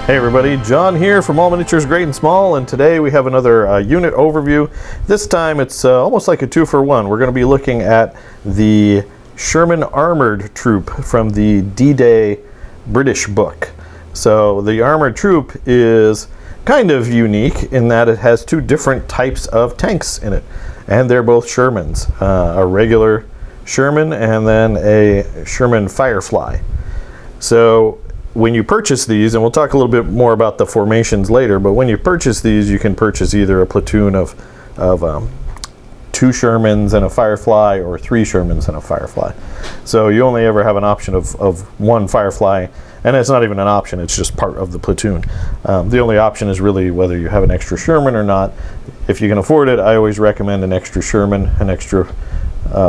Hey everybody, John here from All Miniatures Great and Small, and today we have another unit overview. This time it's almost like a 2-for-1. We're going to be looking at the Sherman Armoured troop from the D-Day British book. So the Armoured troop is kind of unique in that it has two different types of tanks in it, and they're both Shermans. A regular Sherman and then a Sherman Firefly. So when you purchase these, and we'll talk a little bit more about the formations later, but when you purchase these, you can purchase either a platoon of 2 Shermans and a Firefly, or 3 Shermans and a Firefly. So you only ever have an option of 1 Firefly, and it's not even an option, it's just part of the platoon. The only option is really whether you have an extra Sherman or not. If you can afford it, I always recommend an extra Sherman, an extra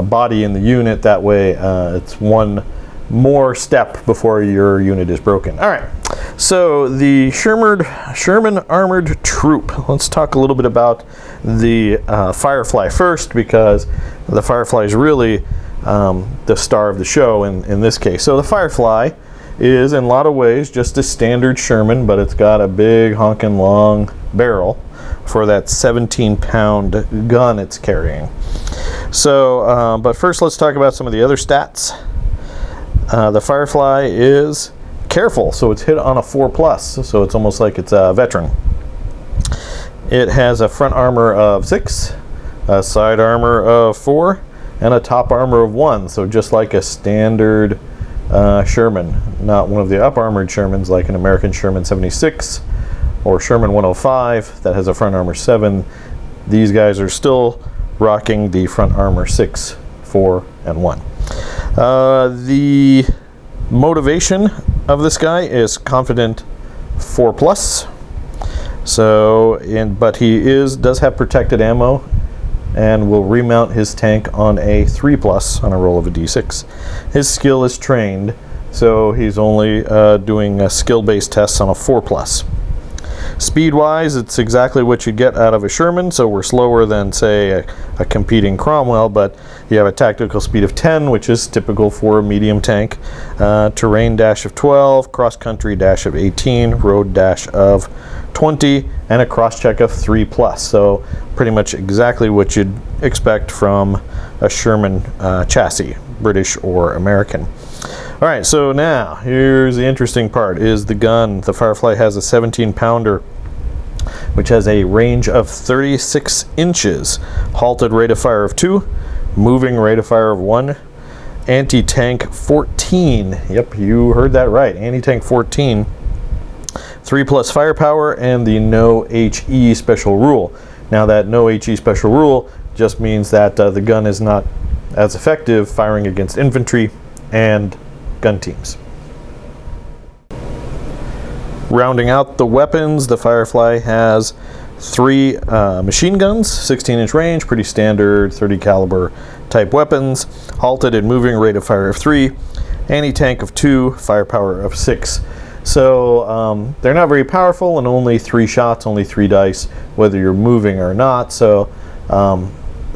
body in the unit. That way it's one more step before your unit is broken. All right, so the Sherman Armoured troop. Let's talk a little bit about the Firefly first, because the Firefly is really the star of the show in this case. So the Firefly is in a lot of ways just a standard Sherman, but it's got a big honking long barrel for that 17-pound gun it's carrying. So, but first let's talk about some of the other stats. The Firefly is careful, so it's hit on a 4+, so it's almost like it's a veteran. It has a front armor of 6, a side armor of 4, and a top armor of 1, so just like a standard Sherman, not one of the up-armored Shermans like an American Sherman 76 or Sherman 105 that has a front armor 7. These guys are still rocking the front armor 6, 4, and 1. The motivation of this guy is confident 4+. So, but he does have protected ammo, and will remount his tank on a 3+ on a roll of a d6. His skill is trained, so he's only doing skill-based tests on a 4+. Speed-wise, it's exactly what you get out of a Sherman, so we're slower than, say, a competing Cromwell, but you have a tactical speed of 10, which is typical for a medium tank, terrain dash of 12, cross-country dash of 18, road dash of 20, and a cross-check of 3+. So pretty much exactly what you'd expect from a Sherman chassis, British or American. All right, so now here's the interesting part, is the gun. The Firefly has a 17-pounder, which has a range of 36 inches, halted rate of fire of 2, moving rate of fire of 1, anti-tank 14. Yep, you heard that right, anti-tank 14. 3+ firepower, and the no HE special rule. Now that no HE special rule just means that the gun is not as effective firing against infantry and gun teams. Rounding out the weapons, the Firefly has 3 machine guns, 16-inch range, pretty standard 30 caliber type weapons, halted and moving rate of fire of 3, anti-tank of 2, firepower of 6. So they're not very powerful, and only 3 shots, only 3 dice, whether you're moving or not. So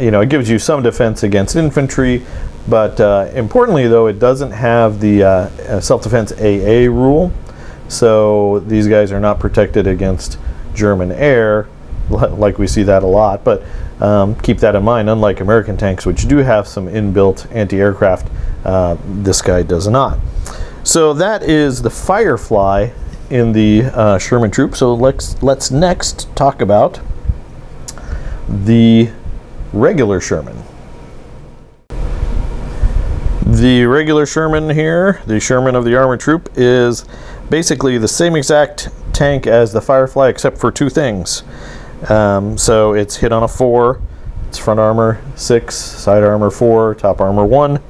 you know, it gives you some defense against infantry, but importantly though, it doesn't have the self-defense AA rule. So these guys are not protected against German air, like we see that a lot, but keep that in mind. Unlike American tanks, which do have some inbuilt anti-aircraft, this guy does not. So that is the Firefly in the Sherman troop. So let's next talk about the regular Sherman. The regular Sherman here, the Sherman of the Armored troop, is basically the same exact tank as the Firefly, except for 2 things. So it's hit on a 4, it's front armor 6, side armor 4, top armor 1.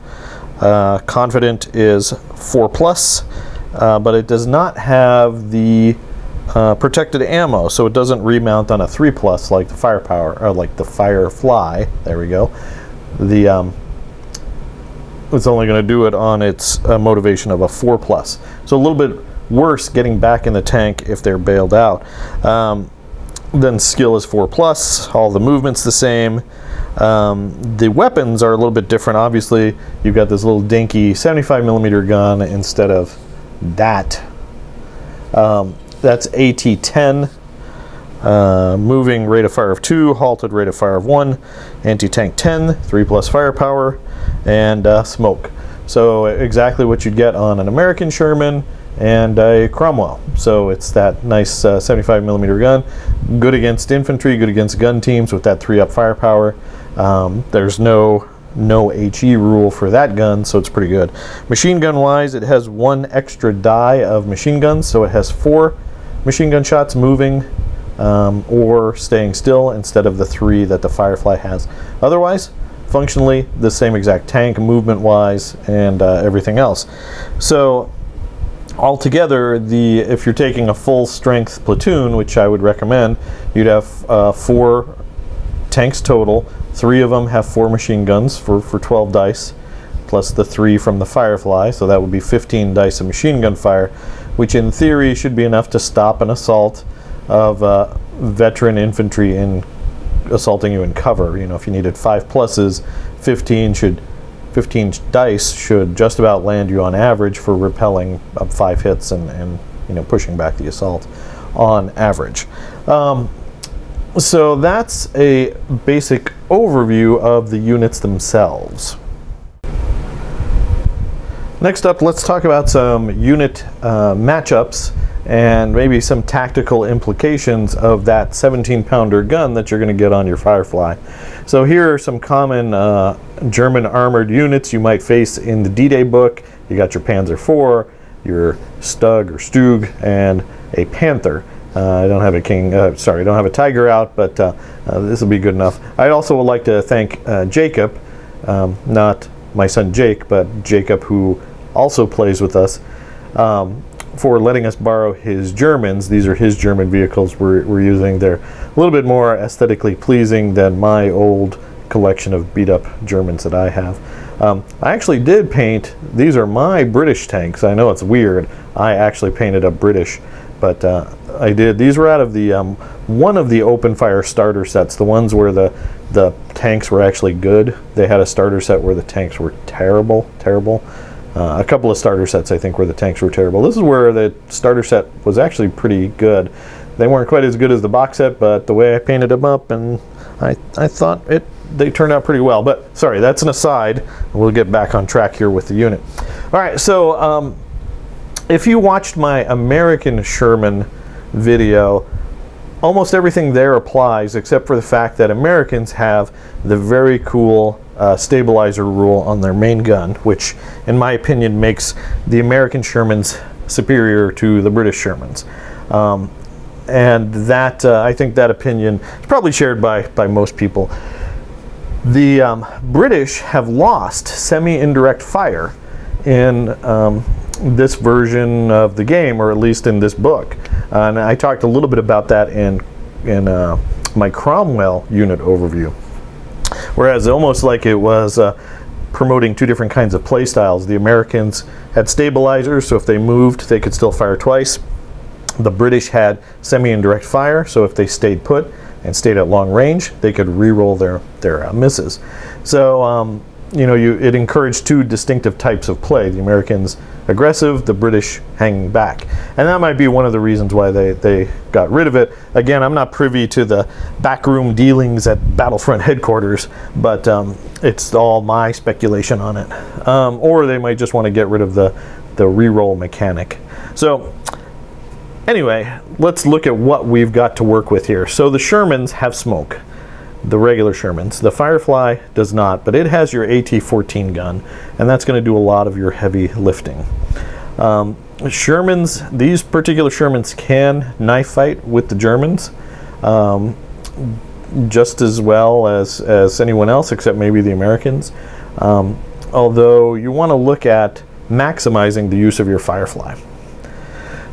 Confident is 4+, but it does not have the protected ammo, so it doesn't remount on a 3+ like the firepower, or like the Firefly. There we go. It's only going to do it on its motivation of a 4+. So a little bit worse getting back in the tank if they're bailed out. Then skill is 4+, all the movements the same. The weapons are a little bit different. Obviously, you've got this little dinky 75mm gun instead of that. That's AT-10. Moving rate of fire of 2, halted rate of fire of 1, anti-tank 10, 3+ firepower, and smoke. So exactly what you'd get on an American Sherman and a Cromwell. So it's that nice 75mm gun, good against infantry, good against gun teams with that 3-up firepower. There's no HE rule for that gun, so it's pretty good. Machine gun wise, it has 1 extra die of machine guns, so it has 4 machine gun shots moving or staying still instead of the 3 that the Firefly has. Otherwise, functionally the same exact tank, movement wise, and everything else. So altogether, if you're taking a full strength platoon, which I would recommend, you'd have 4 tanks total. 3 of them have 4 machine guns for 12 dice, plus the 3 from the Firefly, so that would be 15 dice of machine gun fire, which in theory should be enough to stop an assault of veteran infantry in assaulting you in cover. You know, if you needed 5 pluses, 15 dice should just about land you on average for repelling up 5 hits and you know, pushing back the assault on average. So that's a basic overview of the units themselves. Next up, let's talk about some unit matchups and maybe some tactical implications of that 17-pounder gun that you're going to get on your Firefly. So here are some common German armored units you might face in the D-Day book. You got your Panzer IV, your Stug or Stug, and a Panther. I don't have a I don't have a Tiger out, but this will be good enough. I'd also like to thank Jacob, not my son Jake, but Jacob, who also plays with us, for letting us borrow his Germans. These are his German vehicles we're using. They're a little bit more aesthetically pleasing than my old collection of beat-up Germans that I have. I actually did paint, these are my British tanks. I know it's weird. I actually painted up British, but I did. These were out of the one of the open fire starter sets, the ones where the tanks were actually good. They had a starter set where the tanks were terrible. A couple of starter sets, I think, where the tanks were terrible. This is where the starter set was actually pretty good. They weren't quite as good as the box set, but the way I painted them up, and I thought they turned out pretty well. But sorry, that's an aside. We'll get back on track here with the unit. All right, so if you watched my American Sherman video, almost everything there applies except for the fact that Americans have the very cool stabilizer rule on their main gun, which in my opinion makes the American Shermans superior to the British Shermans. And that I think that opinion is probably shared by most people. The British have lost semi-indirect fire in this version of the game, or at least in this book. And I talked a little bit about that in my Cromwell unit overview. Whereas almost like it was promoting 2 different kinds of play styles. The Americans had stabilizers, so if they moved, they could still fire twice. The British had semi-indirect fire, so if they stayed put and stayed at long range, they could re-roll their misses. So you know, it encouraged 2 distinctive types of play. The Americans aggressive, the British hanging back. And that might be one of the reasons why they got rid of it. Again, I'm not privy to the backroom dealings at Battlefront headquarters, but it's all my speculation on it. Or they might just want to get rid of the re-roll mechanic. So anyway, let's look at what we've got to work with here. So the Shermans have smoke. The regular Shermans. The Firefly does not, but it has your AT-14 gun, and that's going to do a lot of your heavy lifting. Shermans, these particular Shermans can knife fight with the Germans just as well as anyone else, except maybe the Americans. Although you want to look at maximizing the use of your Firefly.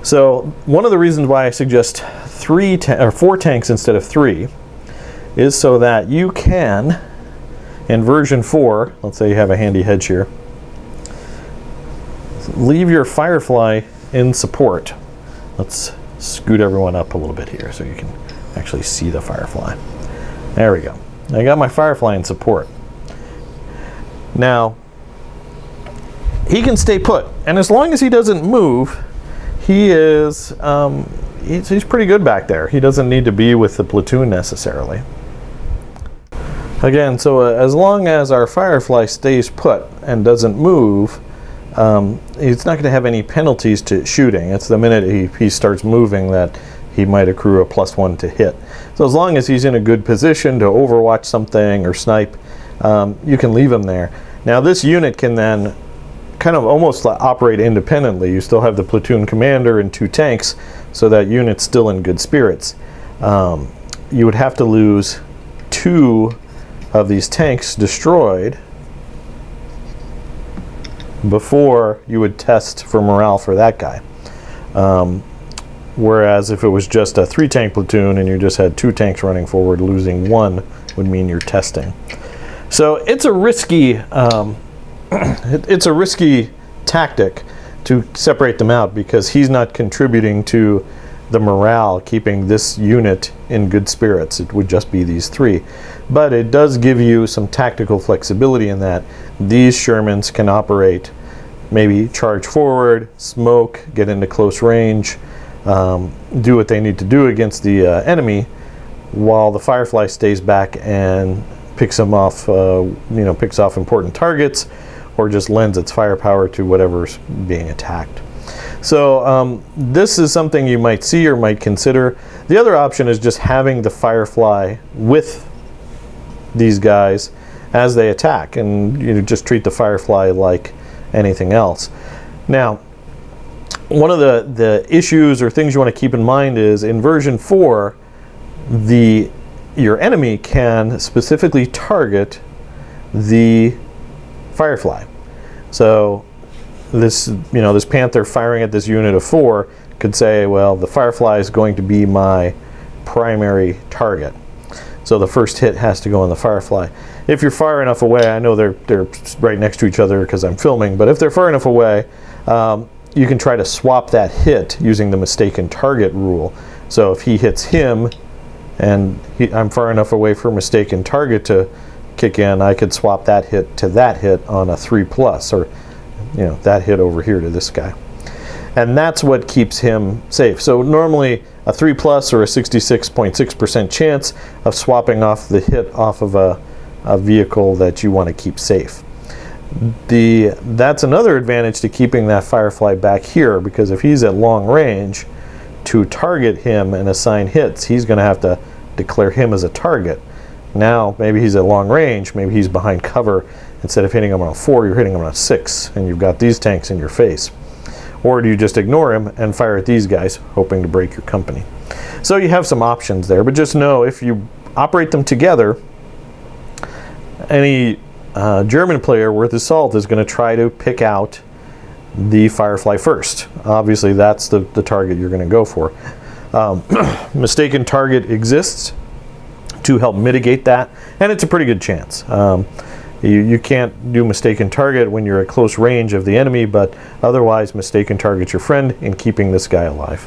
So one of the reasons why I suggest 4 tanks instead of 3 is so that you can, in version 4, let's say you have a handy hedge here, leave your Firefly in support. Let's scoot everyone up a little bit here so you can actually see the Firefly. There we go. I got my Firefly in support. Now, he can stay put, and as long as he doesn't move, he is he's pretty good back there. He doesn't need to be with the platoon necessarily. Again, so as long as our Firefly stays put and doesn't move, he's not going to have any penalties to shooting. It's the minute he starts moving that he might accrue a +1 to hit. So as long as he's in a good position to overwatch something or snipe, you can leave him there. Now this unit can then kind of almost operate independently. You still have the platoon commander and 2 tanks, so that unit's still in good spirits. You would have to lose 2 of these tanks destroyed before you would test for morale for that guy. Whereas if it was just a 3-tank platoon and you just had 2 tanks running forward, losing 1 would mean you're testing. So it's a risky it's a risky tactic to separate them out, because he's not contributing to the morale, keeping this unit in good spirits. It would just be these 3. But it does give you some tactical flexibility in that these Shermans can operate, maybe charge forward, smoke, get into close range, do what they need to do against the enemy, while the Firefly stays back and picks them off, picks off important targets, or just lends its firepower to whatever's being attacked. So this is something you might see or might consider. The other option is just having the Firefly with these guys as they attack, and you just treat the Firefly like anything else. Now, one of the issues or things you want to keep in mind is in version 4, your enemy can specifically target the Firefly. So this Panther firing at this unit of 4 could say, well, the Firefly is going to be my primary target. So the first hit has to go on the Firefly. If you're far enough away, I know they're right next to each other because I'm filming, but if they're far enough away, you can try to swap that hit using the mistaken target rule. So if he hits him and I'm far enough away for mistaken target to kick in, I could swap that hit to that hit on a 3+, or that hit over here to this guy. And that's what keeps him safe. So normally a 3+ or a 66.6% chance of swapping off the hit off of a vehicle that you want to keep safe. That's another advantage to keeping that Firefly back here, because if he's at long range, to target him and assign hits, he's going to have to declare him as a target. Now maybe he's at long range, maybe he's behind cover. Instead of hitting him on a 4, you're hitting him on a 6, and you've got these tanks in your face. Or do you just ignore him and fire at these guys, hoping to break your company? So you have some options there, but just know if you operate them together, any German player worth his salt is going to try to pick out the Firefly first. Obviously that's the target you're going to go for. Mistaken target exists to help mitigate that, and it's a pretty good chance. You can't do mistaken target when you're at close range of the enemy, but otherwise mistaken target's your friend in keeping this guy alive.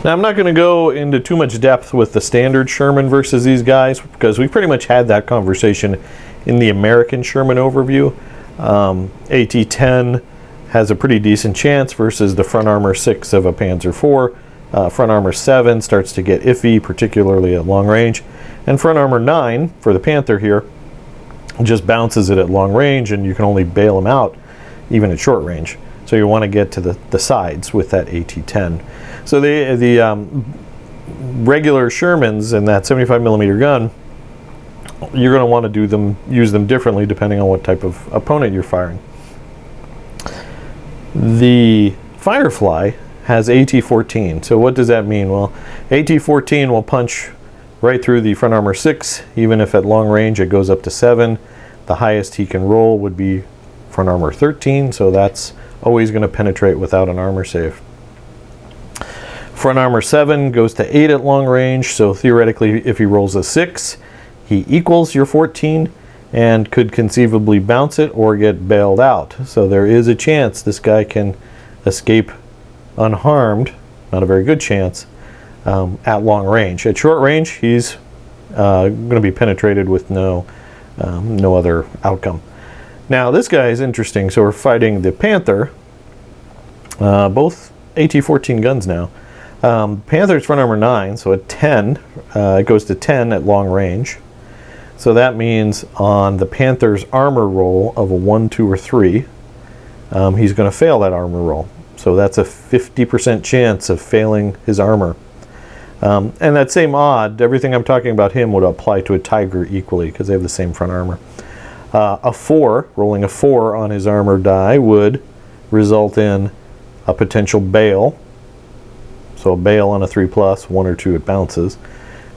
Now I'm not going to go into too much depth with the standard Sherman versus these guys, because we pretty much had that conversation in the American Sherman overview. AT-10 has a pretty decent chance versus the front armor 6 of a Panzer IV. Front armor 7 starts to get iffy, particularly at long range. And front armor 9 for the Panther here just bounces it at long range, and you can only bail them out even at short range. So you want to get to the sides with that AT-10. So the regular Shermans and that 75mm gun, you're going to want to use them differently depending on what type of opponent you're firing. The Firefly has AT-14. So what does that mean? Well, AT-14 will punch right through the front armor 6, even if at long range it goes up to 7. The highest he can roll would be front armor 13, so that's always going to penetrate without an armor save. Front armor 7 goes to 8 at long range, so theoretically if he rolls a 6, he equals your 14 and could conceivably bounce it or get bailed out. So there is a chance this guy can escape unharmed, not a very good chance, at long range. At short range, he's going to be penetrated with no other outcome. Now this guy is interesting. So we're fighting the Panther. Both AT-14 guns now. Panther's front armor 9, so at 10, it goes to 10 at long range. So that means on the Panther's armor roll of a 1, 2, or 3, he's going to fail that armor roll. So that's a 50% chance of failing his armor. And that same odd, everything I'm talking about him would apply to a Tiger equally because they have the same front armor. A 4, rolling a 4 on his armor die would result in a potential bail. So a bail on a 3+, 1 or 2 it bounces.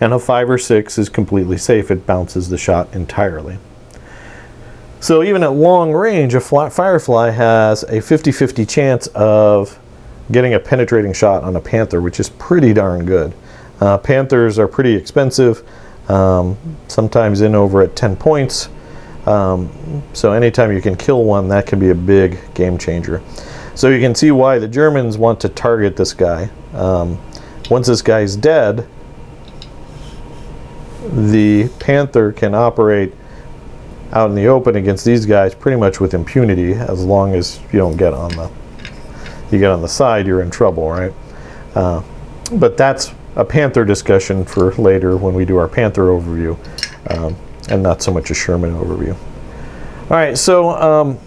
And a 5 or 6 is completely safe, it bounces the shot entirely. So even at long range, a Firefly has a 50-50 chance of getting a penetrating shot on a Panther, which is pretty darn good. Panthers are pretty expensive, sometimes in over at 10 points. So anytime you can kill one, that can be a big game changer. So you can see why the Germans want to target this guy. Once this guy's dead, the Panther can operate out in the open against these guys pretty much with impunity, as long as you don't get on the side, you're in trouble, right? But that's a Panther discussion for later when we do our Panther overview, and not so much a Sherman overview. All right, so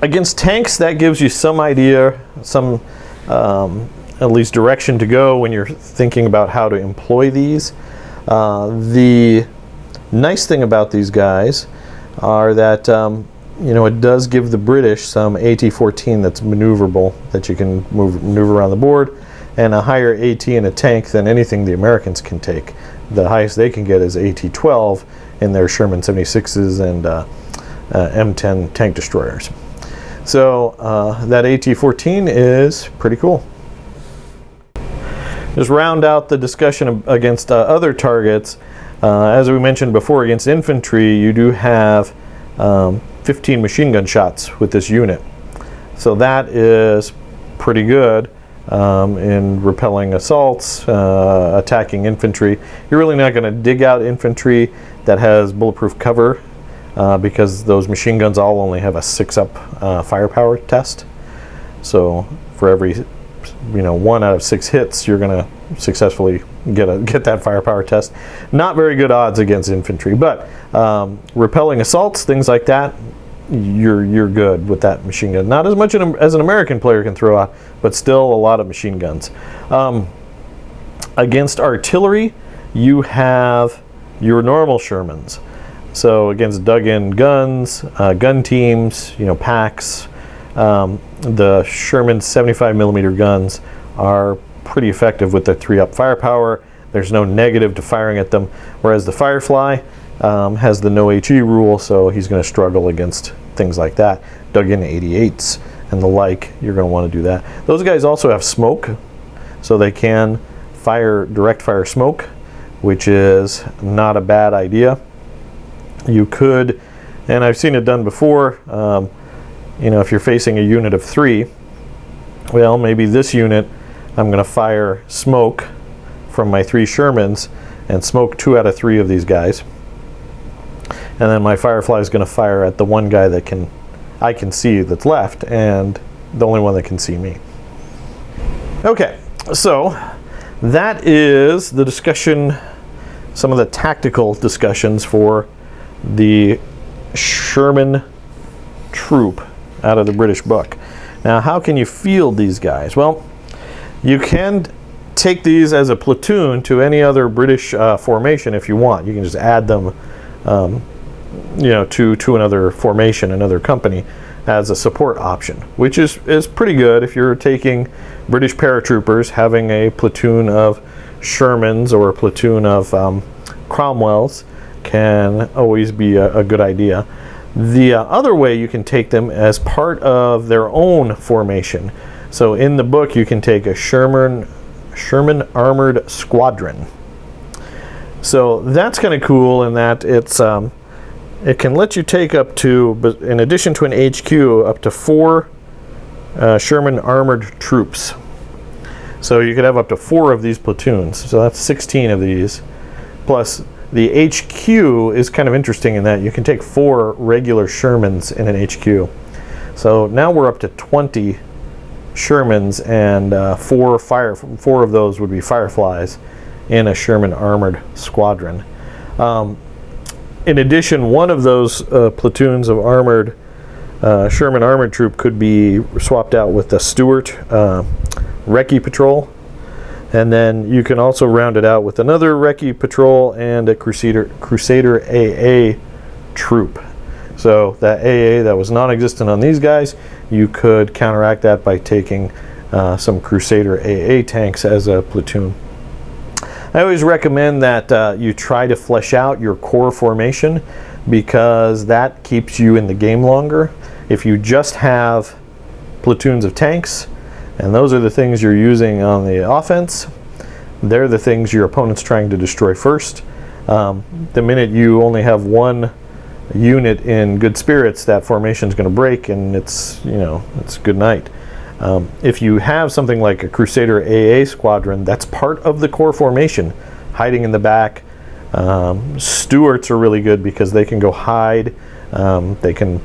against tanks, that gives you some idea, some at least direction to go when you're thinking about how to employ these. The nice thing about these guys are that you know, it does give the British some AT-14 that's maneuverable, that you can maneuver around the board, and a higher AT in a tank than anything the Americans can take. The highest they can get is AT-12 in their Sherman 76s and M10 tank destroyers. So that AT-14 is pretty cool. Just round out the discussion against other targets. As we mentioned before, against infantry, you do have 15 machine gun shots with this unit. So that is pretty good in repelling assaults, attacking infantry. You're really not going to dig out infantry that has bulletproof cover because those machine guns all only have a 6-up firepower test. So for every 1 out of 6 hits, you're going to successfully get that firepower test. Not very good odds against infantry, but repelling assaults, things like that, you're good with that machine gun. Not as much as an American player can throw out, but still a lot of machine guns. Against artillery, you have your normal Shermans. So against dug-in guns, gun teams, packs, the Sherman 75mm guns are pretty effective with their 3-up firepower. There's no negative to firing at them, whereas the Firefly has the no HE rule, so he's going to struggle against things like that. Dug-in 88s and the like, you're going to want to do that. Those guys also have smoke, so they can direct fire smoke, which is not a bad idea. You could, and I've seen it done before, if you're facing a unit of 3, well, maybe this unit, I'm going to fire smoke from my 3 Shermans and smoke 2 out of 3 of these guys. And then my Firefly is going to fire at the one guy that I can see that's left, and the only one that can see me. Okay, so that is the discussion, some of the tactical discussions for the Sherman troop out of the British book. Now, how can you field these guys? Well, you can take these as a platoon to any other British formation if you want. You can just add them to another formation, another company, as a support option, which is pretty good if you're taking British paratroopers. Having a platoon of Shermans or a platoon of Cromwells can always be a good idea. The other way you can take them as part of their own formation. So in the book you can take a Sherman Armoured Squadron. So that's kind of cool in that it can let you take up to, in addition to an HQ, up to 4 Sherman Armored troops. So you could have up to 4 of these platoons. So that's 16 of these. Plus the HQ is kind of interesting in that you can take 4 regular Shermans in an HQ. So now we're up to 20 Shermans, and 4 of those would be Fireflies in a Sherman armored squadron. In addition, one of those platoons of armored Sherman armored troop could be swapped out with the Stuart Recce Patrol, and then you can also round it out with another Recce Patrol and a Crusader AA troop. So that AA that was non-existent on these guys, you could counteract that by taking some Crusader AA tanks as a platoon. I always recommend that you try to flesh out your core formation, because that keeps you in the game longer. If you just have platoons of tanks, and those are the things you're using on the offense, they're the things your opponent's trying to destroy first. The minute you only have one unit in good spirits, that formation is going to break, and it's good night. If you have something like a Crusader AA squadron, that's part of the core formation, hiding in the back. Stuarts are really good because they can go hide. They can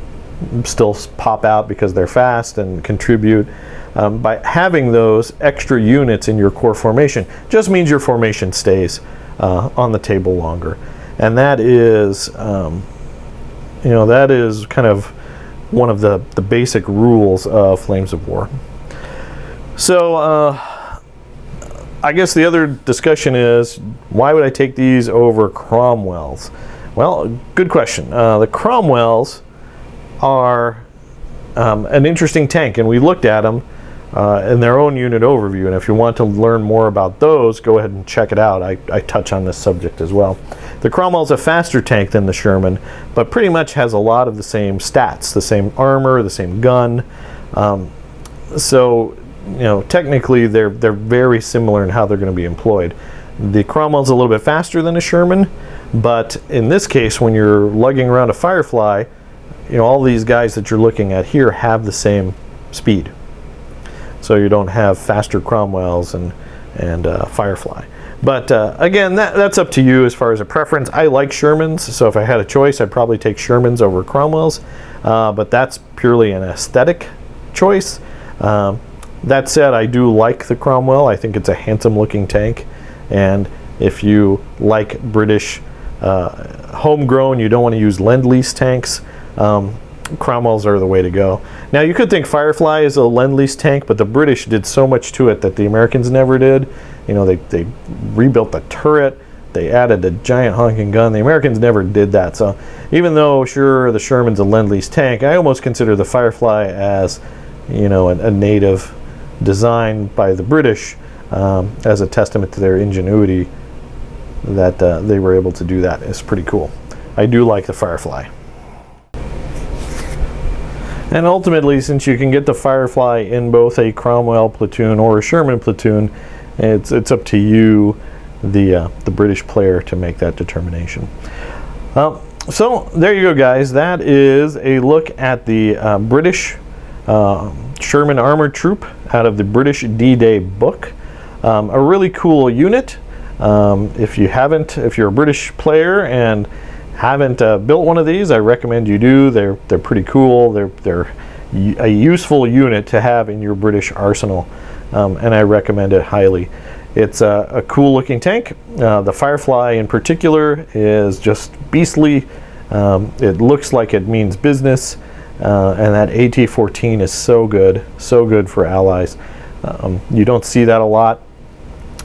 still pop out because they're fast and contribute. By having those extra units in your core formation just means your formation stays on the table longer, and that is that is kind of one of the basic rules of Flames of War. So I guess the other discussion is, why would I take these over Cromwells? Well, good question. The Cromwells are an interesting tank, and we looked at them in their own unit overview, and if you want to learn more about those, go ahead and check it out. I touch on this subject as well. The Cromwell's a faster tank than the Sherman, but pretty much has a lot of the same stats, the same armor, the same gun. So technically they're very similar in how they're going to be employed. The Cromwell's a little bit faster than a Sherman, but in this case, when you're lugging around a Firefly, all these guys that you're looking at here have the same speed. So you don't have faster Cromwells and Firefly. But again, that's up to you as far as a preference. I like Shermans, so if I had a choice, I'd probably take Shermans over Cromwells. But that's purely an aesthetic choice. That said, I do like the Cromwell. I think it's a handsome-looking tank. And if you like British homegrown, you don't want to use Lend-Lease tanks, Cromwells are the way to go. Now, you could think Firefly is a Lend-Lease tank, but the British did so much to it that the Americans never did. They rebuilt the turret, they added a giant honking gun. The Americans never did that. So even though, sure, the Sherman's a Lend-Lease tank, I almost consider the Firefly as, a native design by the British, as a testament to their ingenuity that they were able to do that. It's pretty cool. I do like the Firefly. And ultimately, since you can get the Firefly in both a Cromwell platoon or a Sherman platoon, it's up to you, the British player, to make that determination. So there you go, guys. That is a look at the British Sherman armored troop out of the British D-Day book. A really cool unit. If you're a British player and haven't built one of these, I recommend you do. They're pretty cool. They're a useful unit to have in your British arsenal, and I recommend it highly. It's a cool looking tank. The Firefly in particular is just beastly. It looks like it means business, and that AT-14 is so good for allies. You don't see that a lot,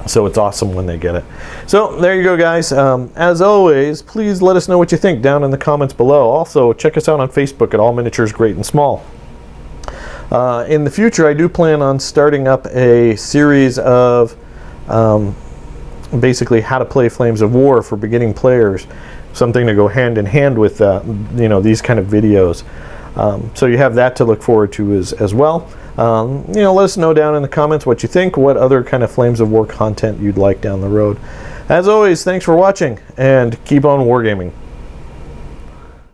so it's awesome when they get it. So there you go, guys. As always, please let us know what you think down in the comments below. Also, check us out on Facebook at All Miniatures Great and Small. In the future, I do plan on starting up a series of basically how to play Flames of War for beginning players, something to go hand in hand with these kind of videos. So you have that to look forward to as well. Let us know down in the comments what you think, what other kind of Flames of War content you'd like down the road. As always, thanks for watching, and keep on wargaming.